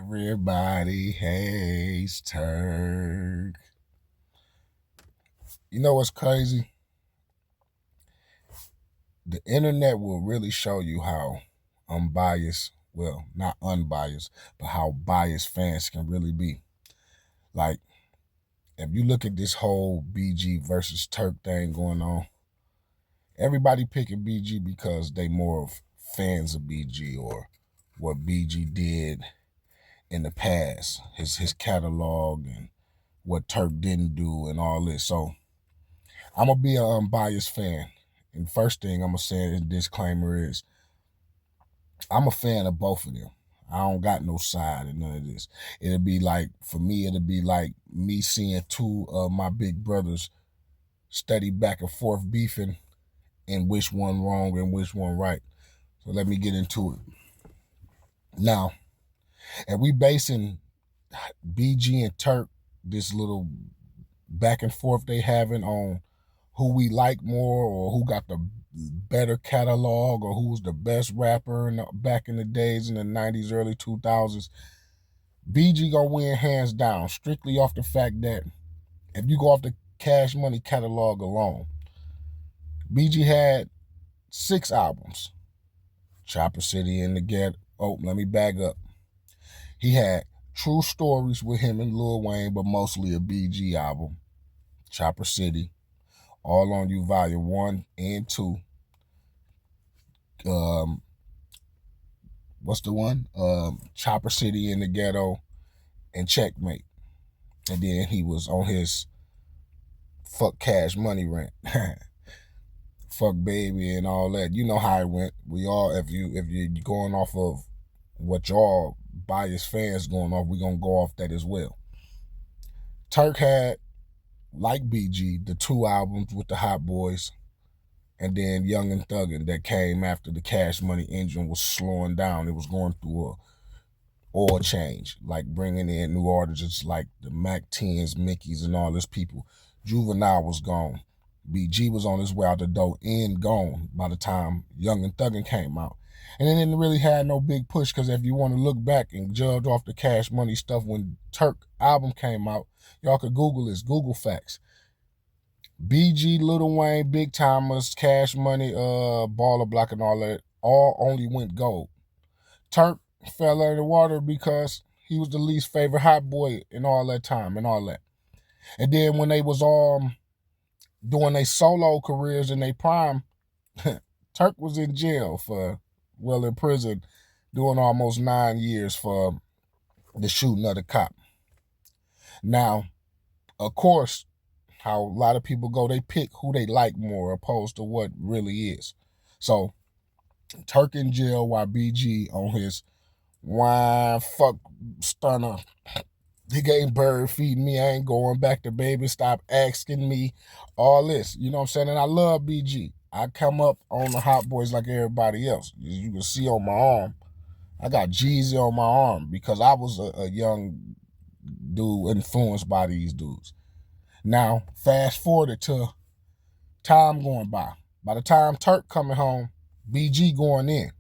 Everybody hates Turk. You know what's crazy? The internet will really show you how unbiased, well, not unbiased, but how biased fans can really be. Like, if you look at this whole BG versus Turk thing going on, everybody picking BG because they more of fans of BG or what BG did in the past, his catalog and what Turk didn't do and all this. So I'm gonna be an unbiased fan. And first thing I'm gonna say in disclaimer is I'm a fan of both of them. I don't got no side in none of this. It'll be like, for me, it'll be like me seeing two of my big brothers study back and forth beefing and which one wrong and which one right. So let me get into it. Now, and we basing BG and Turk, this little back and forth they having on who we like more or who got the better catalog or who was the best rapper back in the days in the 90s, early 2000s, BG gonna win hands down, strictly off the fact that if you go off the Cash Money catalog alone, BG had 6 albums. Chopper City in the Get. Oh, let me back up. He had True Stories with him and Lil Wayne, but mostly a BG album. Chopper City, All on You Volume 1 and 2. What's the one? Chopper City in the Ghetto and Checkmate. And then he was on his fuck Cash Money rant. Fuck Baby and all that. You know how it went. We all, if you're going off of what y'all biased fans going off, we're gonna go off that as well. Turk had, like BG, the 2 albums with the Hot Boys, and then Young and Thuggin' that came after the Cash Money engine was slowing down. It was going through a oil change, like bringing in new artists like the Mac 10s, Mickeys, and all this people. Juvenile was gone. BG was on his way out the door and gone by the time Young and Thuggin' came out. And it didn't really have no big push, because if you want to look back and judge off the Cash Money stuff, when Turk album came out, y'all could Google this, Google Facts. BG, Lil Wayne, Big Timers, Cash Money, Baller Block, and all that all only went gold. Turk fell under the water because he was the least favorite hot boy in all that time and all that. And then when they was all doing their solo careers in their prime, Turk was in jail in prison, doing almost 9 years for the shooting of the cop. Now, of course, how a lot of people go, they pick who they like more opposed to what really is. So Turk in jail while BG on his wine fuck stunner. He ain't bird feeding me. I ain't going back to baby. Stop asking me. All this. You know what I'm saying? And I love BG. I come up on the Hot Boys like everybody else. As you can see on my arm, I got Jeezy on my arm because I was a young dude influenced by these dudes. Now, fast forward to time going by. By the time Turk coming home, BG going in.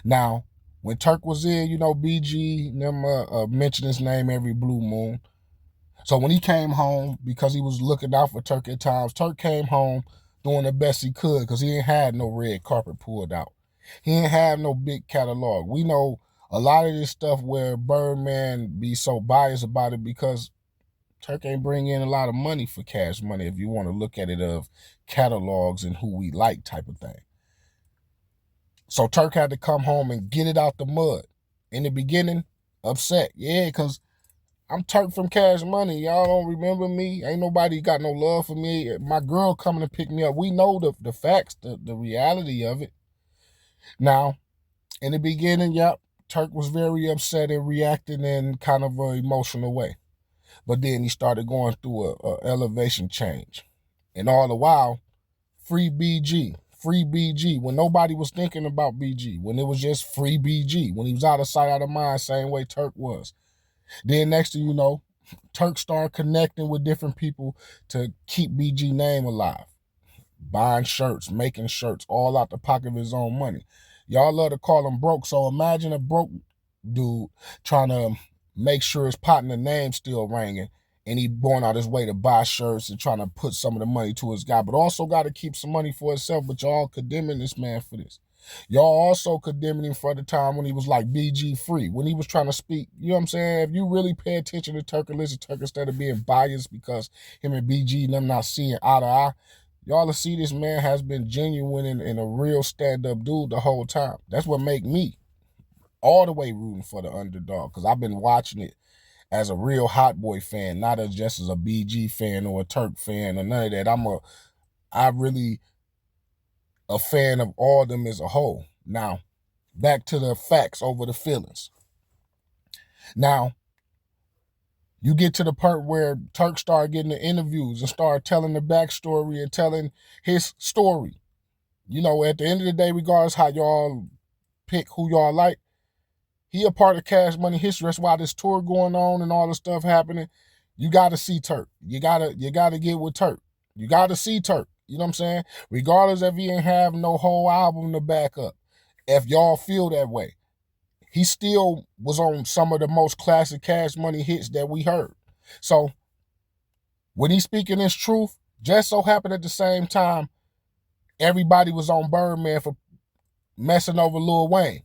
Now, when Turk was in, you know, BG mentioned his name every blue moon. So when he came home, because he was looking out for Turk at times, Turk came home doing the best he could because he ain't had no red carpet pulled out. He ain't have no big catalog. We know a lot of this stuff where Birdman be so biased about it because Turk ain't bring in a lot of money for Cash Money, if you want to look at it of catalogs and who we like type of thing. So Turk had to come home and get it out the mud. In the beginning, upset. Yeah, because I'm Turk from Cash Money. Y'all don't remember me. Ain't nobody got no love for me. My girl coming to pick me up. We know the facts, the reality of it. Now, in the beginning, yep, Turk was very upset and reacting in kind of an emotional way. But then he started going through a elevation change. And all the while, free BG, when nobody was thinking about BG, when it was just free BG, when he was out of sight, out of mind, same way Turk was. Then next thing you know, Turk started connecting with different people to keep BG name alive. Buying shirts, making shirts, all out the pocket of his own money. Y'all love to call him broke, so imagine a broke dude trying to make sure his partner name still ringing, and he going out his way to buy shirts and trying to put some of the money to his guy, but also got to keep some money for himself. But y'all condemning this man for this. Y'all also condemning him for the time when he was like BG free, when he was trying to speak. You know what I'm saying? If you really pay attention to Turk and listen to Turk instead of being biased because him and BG and them not seeing eye to eye, y'all will see this man has been genuine and a real stand-up dude the whole time. That's what make me all the way rooting for the underdog, because I've been watching it as a real Hot Boy fan, not as just as a BG fan or a Turk fan or none of that. I really a fan of all of them as a whole. Now, back to the facts over the feelings. Now, you get to the part where Turk started getting the interviews and started telling the backstory and telling his story. You know, at the end of the day, regardless how y'all pick who y'all like, he a part of Cash Money history. That's why this tour going on and all this stuff happening. You got to see Turk. You gotta get with Turk. You got to see Turk. You know what I'm saying? Regardless if he ain't have no whole album to back up. If y'all feel that way, he still was on some of the most classic Cash Money hits that we heard. So when he's speaking his truth, just so happened at the same time, everybody was on Birdman for messing over Lil Wayne.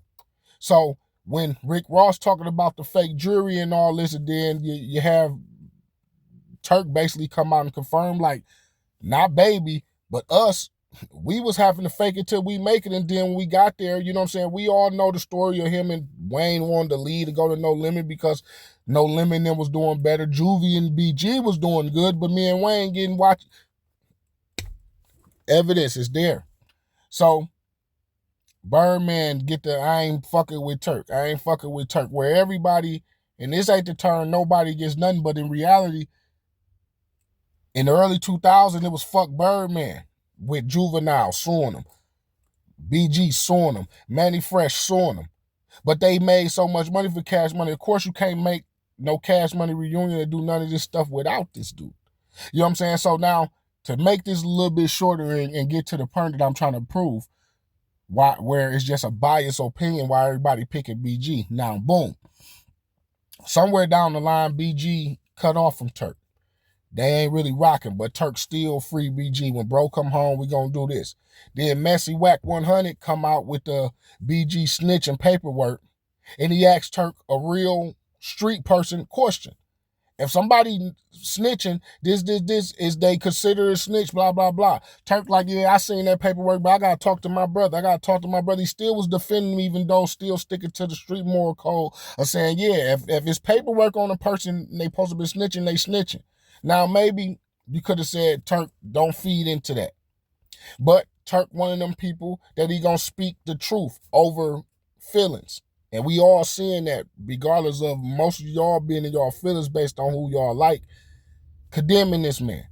So when Rick Ross talking about the fake jury and all this, and then you have Turk basically come out and confirm, like, not Baby, but us, we was having to fake it till we make it, and then when we got there, you know what I'm saying, we all know the story of him and Wayne wanted to lead to go to No Limit because No Limit then was doing better. Juvie and BG was doing good, but me and Wayne getting watched. Evidence is there. So Birdman get the I ain't fucking with Turk. I ain't fucking with Turk. Where everybody, and this ain't the term nobody gets nothing, but in reality, in the early 2000s, it was fuck Birdman with Juvenile suing him. BG suing him. Manny Fresh suing him. But they made so much money for Cash Money. Of course, you can't make no Cash Money reunion and do none of this stuff without this dude. You know what I'm saying? So now, to make this a little bit shorter and get to the point that I'm trying to prove, where it's just a biased opinion why everybody picking BG. Now, boom. Somewhere down the line, BG cut off from Turk. They ain't really rocking, but Turk still free BG. When bro come home, we gonna do this. Then Messy Whack 100 come out with the BG snitching paperwork, and he asked Turk a real street person question. If somebody snitching, this is they consider a snitch, blah, blah, blah. Turk like, yeah, I seen that paperwork, but I got to talk to my brother. He still was defending me, even though still sticking to the street moral code of saying, yeah, if it's paperwork on a person, they supposed to be snitching, they snitching. Now, maybe you could have said, Turk, don't feed into that. But Turk, one of them people that he going to speak the truth over feelings. And we all seeing that, regardless of most of y'all being in y'all feelings based on who y'all like, condemning this man.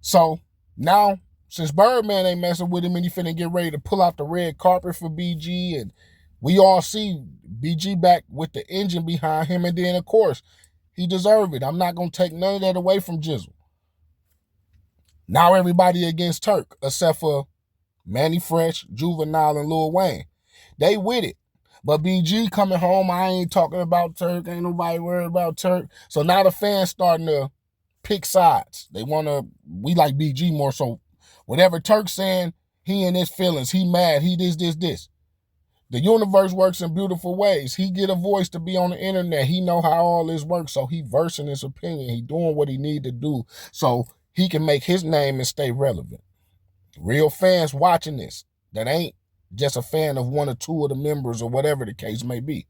So now, since Birdman ain't messing with him and he finna get ready to pull out the red carpet for BG, and we all see BG back with the engine behind him, and then of course, he deserved it. I'm not gonna take none of that away from Jizzle. Now everybody against Turk, except for Manny Fresh, Juvenile, and Lil Wayne. They with it. But BG coming home, I ain't talking about Turk. Ain't nobody worried about Turk. So now the fans starting to pick sides. We like BG more. So whatever Turk's saying, he in his feelings. He mad. He this. The universe works in beautiful ways. He get a voice to be on the internet. He know how all this works. So he versing his opinion. He doing what he need to do so he can make his name and stay relevant. Real fans watching this that ain't just a fan of one or two of the members or whatever the case may be.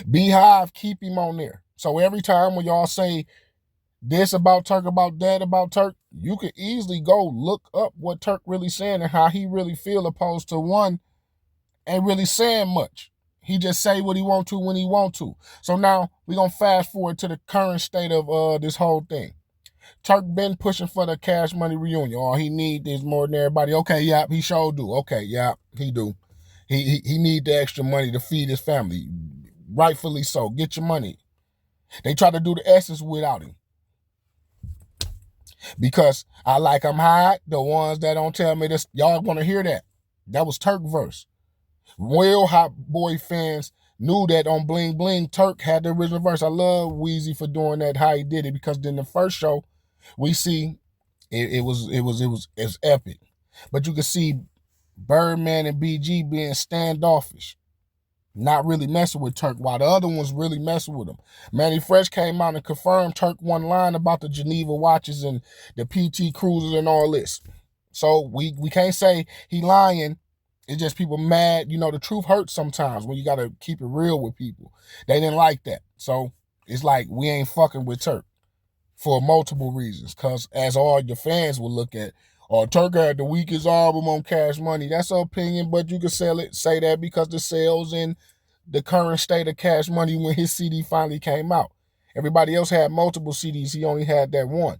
Beehive, keep him on there. So every time when y'all say this about Turk, about that about Turk, you can easily go look up what Turk really saying and how he really feel, opposed to one ain't really saying much. He just say what he want to when he want to. So now we're going to fast forward to the current state of this whole thing. Turk been pushing for the Cash Money reunion. All he need is more than everybody. Okay, yeah, he sure do. Okay, yeah, he do. He need the extra money to feed his family. Rightfully so. Get your money. They try to do the essence without him. Because I like I'm hot. The ones that don't tell me this, y'all want to hear that. That was Turk verse. Real Hot Boy fans knew that on Bling Bling, Turk had the original verse. I love Weezy for doing that, how he did it, because then the first show we see it's epic. But you can see Birdman and BG being standoffish, not really messing with Turk, while the other ones really messing with him. Manny Fresh came out and confirmed Turk one line about the Geneva watches and the PT cruisers and all this. So we can't say he lying. It's just people mad. You know, the truth hurts sometimes when you got to keep it real with people. They didn't like that. So it's like we ain't fucking with Turk for multiple reasons. Because as all your fans will look at, oh, Turk had the weakest album on Cash Money. That's an opinion, but you can say that because the sales in the current state of Cash Money when his CD finally came out. Everybody else had multiple CDs. He only had that one.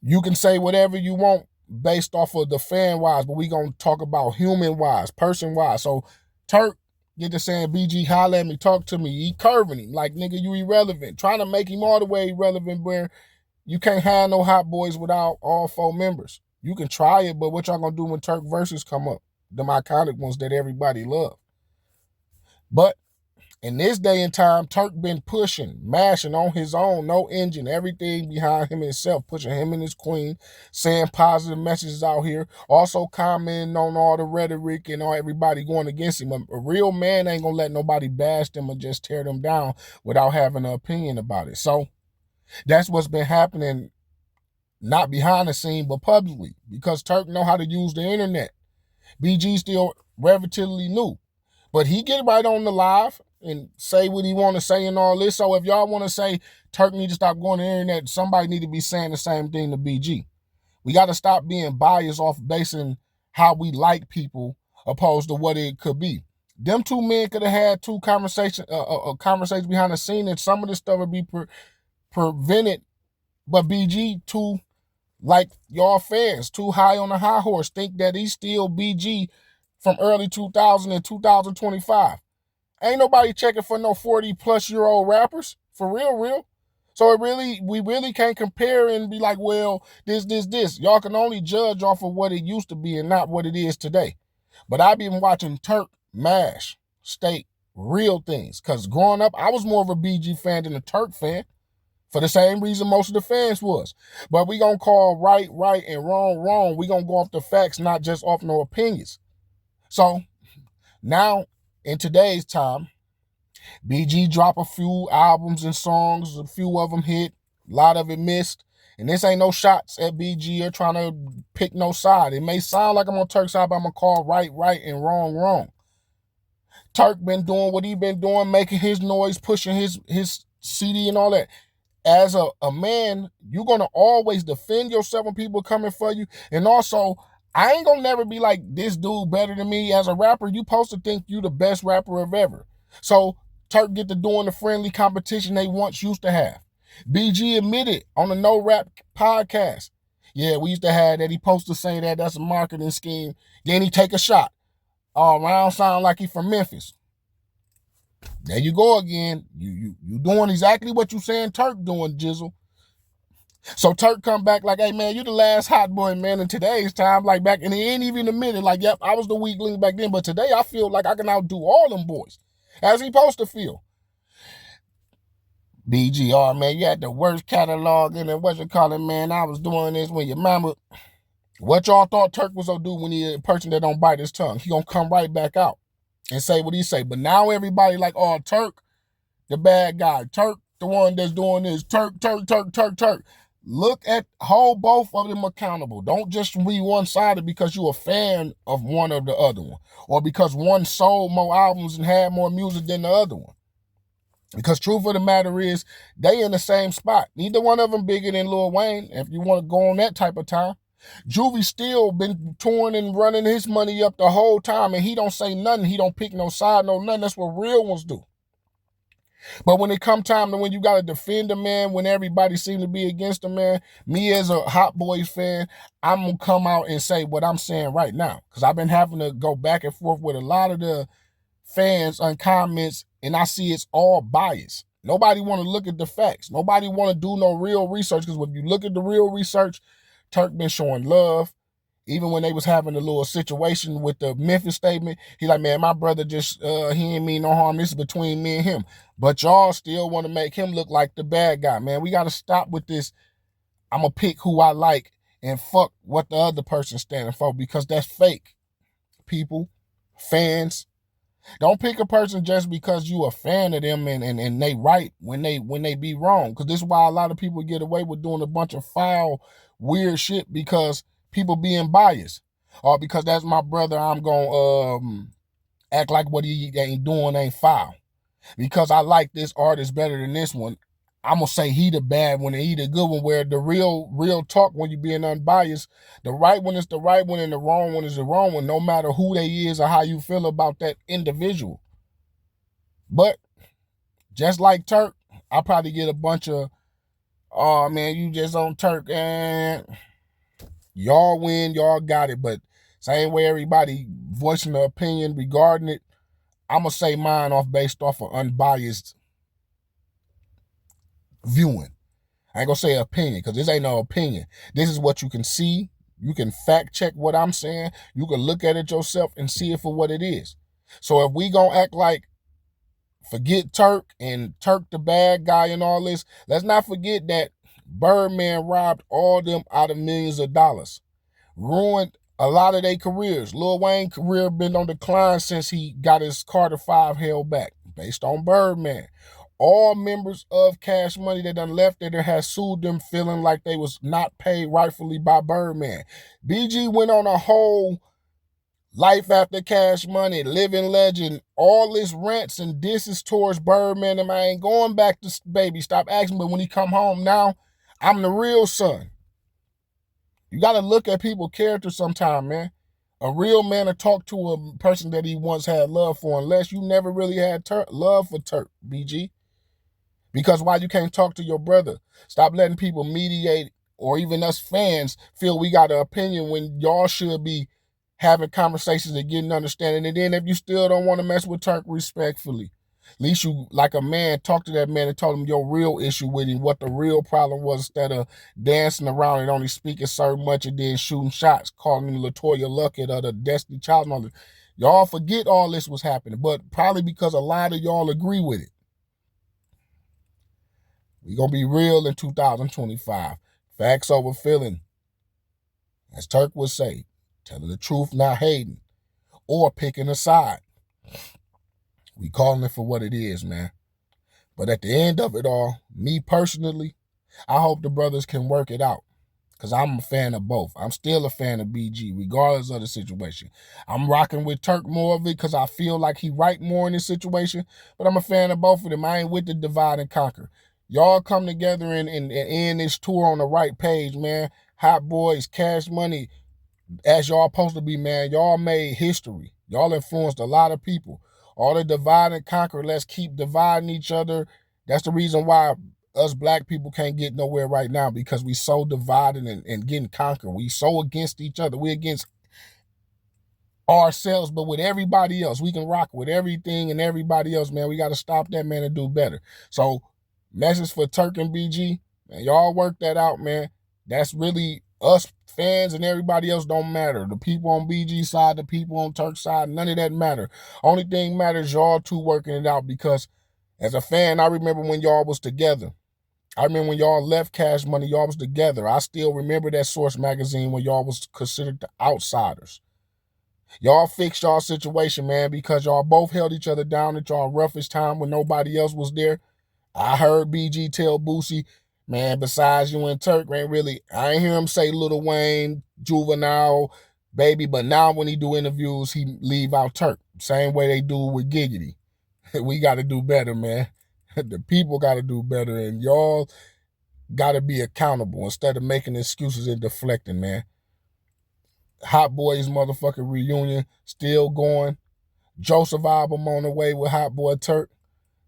You can say whatever you want based off of the fan wise, but we gonna talk about human wise, person wise. So Turk get to saying, BG, holla at me, talk to me. He curving him like, nigga, you irrelevant. Trying to make him all the way irrelevant where you can't have no Hot Boys without all 4 members. You can try it, but what y'all gonna do when Turk verses come up? Them iconic ones that everybody love. But in this day and time, Turk been pushing, mashing on his own, no engine, everything behind him himself, pushing him and his queen, saying positive messages out here, also commenting on all the rhetoric and all everybody going against him. A real man ain't gonna let nobody bash them or just tear them down without having an opinion about it. So that's what's been happening, not behind the scene, but publicly, because Turk know how to use the internet. BG still relatively new, but he get right on the live and say what he want to say and all this. So if y'all want to say Turk need to stop going to the internet, somebody need to be saying the same thing to BG. We got to stop being biased off basing how we like people opposed to what it could be. Them 2 men could have had 2 conversations behind the scene, and some of this stuff would be prevented. But BG, too, like y'all fans, too high on the high horse, think that he's still BG from early 2000 and 2025. Ain't nobody checking for no 40-plus-year-old rappers. For real. So we really can't compare and be like, well, this. Y'all can only judge off of what it used to be and not what it is today. But I've been watching Turk mash, state real things. Because growing up, I was more of a BG fan than a Turk fan. For the same reason most of the fans was. But we gonna call right, and wrong. We gonna go off the facts, not just off no opinions. So now, in today's time, BG drop a few albums and songs, a few of them hit, a lot of it missed. And this ain't no shots at BG or trying to pick no side. It may sound like I'm on Turk's side, but I'm going to call right, and wrong. Turk been doing what he been doing, making his noise, pushing his CD and all that. As a man, you're going to always defend yourself when people coming for you. And also, I ain't gonna never be like, this dude better than me. As a rapper, you supposed to think you the best rapper of ever. So Turk get to doing the friendly competition they once used to have. BG admitted on the No Rap podcast, yeah, we used to have that. He supposed to say that that's a marketing scheme. Then he take a shot. Round sound like he from Memphis. There you go again. You doing exactly what you saying Turk doing, Jizzle. So Turk come back like, hey, man, you the last hot boy, man, in today's time. Like back, and he ain't even admitted, like, yep, I was the weak link back then. But today I feel like I can outdo all them boys. As he supposed to feel. BGR, man, you had the worst catalog and then what you call it, man. I was doing this when your mama. What y'all thought Turk was gonna do when he a person that don't bite his tongue? He gonna come right back out and say what he say. But now everybody like, oh, Turk, the bad guy. Turk, the one that's doing this. Turk. Look at, hold both of them accountable. Don't just be one-sided because you're a fan of one or the other one. Or because one sold more albums and had more music than the other one. Because truth of the matter is, they in the same spot. Neither one of them bigger than Lil Wayne, if you want to go on that type of time. Juvie still been touring and running his money up the whole time, and he don't say nothing. He don't pick no side, no nothing. That's what real ones do. But when it come time to when you got to defend a man, when everybody seem to be against a man, me as a Hot Boys fan, I'm going to come out and say what I'm saying right now. Because I've been having to go back and forth with a lot of the fans on comments, and I see it's all bias. Nobody want to look at the facts. Nobody want to do no real research, because when you look at the real research, Turk been showing love. Even when they was having a little situation with the Memphis statement, he like, man, my brother just, he ain't mean no harm. This is between me and him. But y'all still want to make him look like the bad guy, man. We got to stop with this. I'm going to pick who I like and fuck what the other person's standing for, because that's fake. People, fans, don't pick a person just because you a fan of them and they right when they be wrong. Because this is why a lot of people get away with doing a bunch of foul, weird shit, because people being biased. Or because that's my brother, I'm gonna act like what he ain't doing ain't foul. Because I like this artist better than this one, I'm gonna say he the bad one and he the good one. Where the real talk, when you being unbiased, the right one is the right one and the wrong one is the wrong one, no matter who they is or how you feel about that individual. But just like Turk, I probably get a bunch of, oh man, you just on Turk and y'all win, y'all got it. But same way everybody voicing their opinion regarding it, I'm gonna say mine based off of unbiased viewing. I ain't gonna say opinion, because this ain't no opinion. This is what you can see. You can fact check what I'm saying. You can look at it yourself and see it for what it is. So if we gonna act like, forget Turk and Turk the bad guy and all this, let's not forget that Birdman robbed all them out of millions of dollars. Ruined a lot of their careers. Lil Wayne's career been on decline since he got his Carter 5 held back, based on Birdman. All members of Cash Money that done left there has sued them, feeling like they was not paid rightfully by Birdman. BG went on a whole life after Cash Money, living legend, all this rants and disses towards Birdman, and I ain't going back to baby. Stop asking, but when he come home now, I'm the real son. You got to look at people's character sometime, man. A real man to talk to a person that he once had love for, unless you never really had love for Turk, BG. Because why you can't talk to your brother? Stop letting people mediate, or even us fans feel we got an opinion when y'all should be having conversations and getting understanding. And then if you still don't want to mess with Turk, respectfully, at least you, like a man, talk to that man and told him your real issue with him, what the real problem was, instead of dancing around and only speaking so much and then shooting shots, calling him LaToya Luckett or the Destiny Child and all that. Y'all forget all this was happening, but probably because a lot of y'all agree with it. We gonna be real in 2025. Facts over feeling. As Turk would say, telling the truth, not hating, or picking a side. We calling it for what it is, man. But at the end of it all, me personally, I hope the brothers can work it out. Because I'm a fan of both. I'm still a fan of BG, regardless of the situation. I'm rocking with Turk more of it because I feel like he right more in this situation. But I'm a fan of both of them. I ain't with the divide and conquer. Y'all come together and end this tour on the right page, man. Hot Boys, Cash Money, as y'all supposed to be, man. Y'all made history. Y'all influenced a lot of people. All the divide and conquer, let's keep dividing each other. That's the reason why us black people can't get nowhere right now, because we so divided and getting conquered. We so against each other. We against ourselves, but with everybody else. We can rock with everything and everybody else, man. We got to stop that, man, and do better. So, message for Turk and BG, man, y'all work that out, man. That's really us fans, and everybody else don't matter. The people on BG side, the people on Turk side, none of that matter. Only thing matters, y'all two working it out, because as a fan, I remember when y'all was together. I remember when y'all left Cash Money, y'all was together. I still remember that Source magazine when y'all was considered the outsiders. Y'all fixed y'all situation, man, because y'all both held each other down at y'all roughest time when nobody else was there. I heard BG tell Boosie, man, besides you and Turk, ain't really, I ain't hear him say Lil Wayne, Juvenile, Baby, but now when he do interviews, he leave out Turk. Same way they do with Giggity. We got to do better, man. The people got to do better, and y'all got to be accountable instead of making excuses and deflecting, man. Hot Boys motherfucking reunion still going. Joseph album on the way with Hot Boy Turk.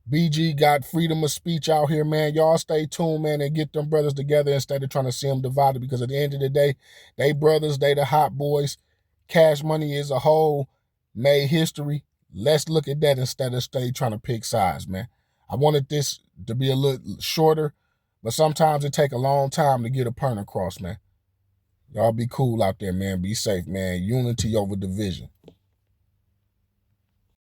BG got freedom of speech out here, man. Y'all stay tuned, man, and get them brothers together instead of trying to see them divided, because at the end of the day, they brothers, they the Hot Boys. Cash Money as a whole made history. Let's look at that instead of stay trying to pick sides, man. I wanted this to be a little shorter, but sometimes it take a long time to get a point across, man. Y'all be cool out there, man. Be safe, man. Unity over division.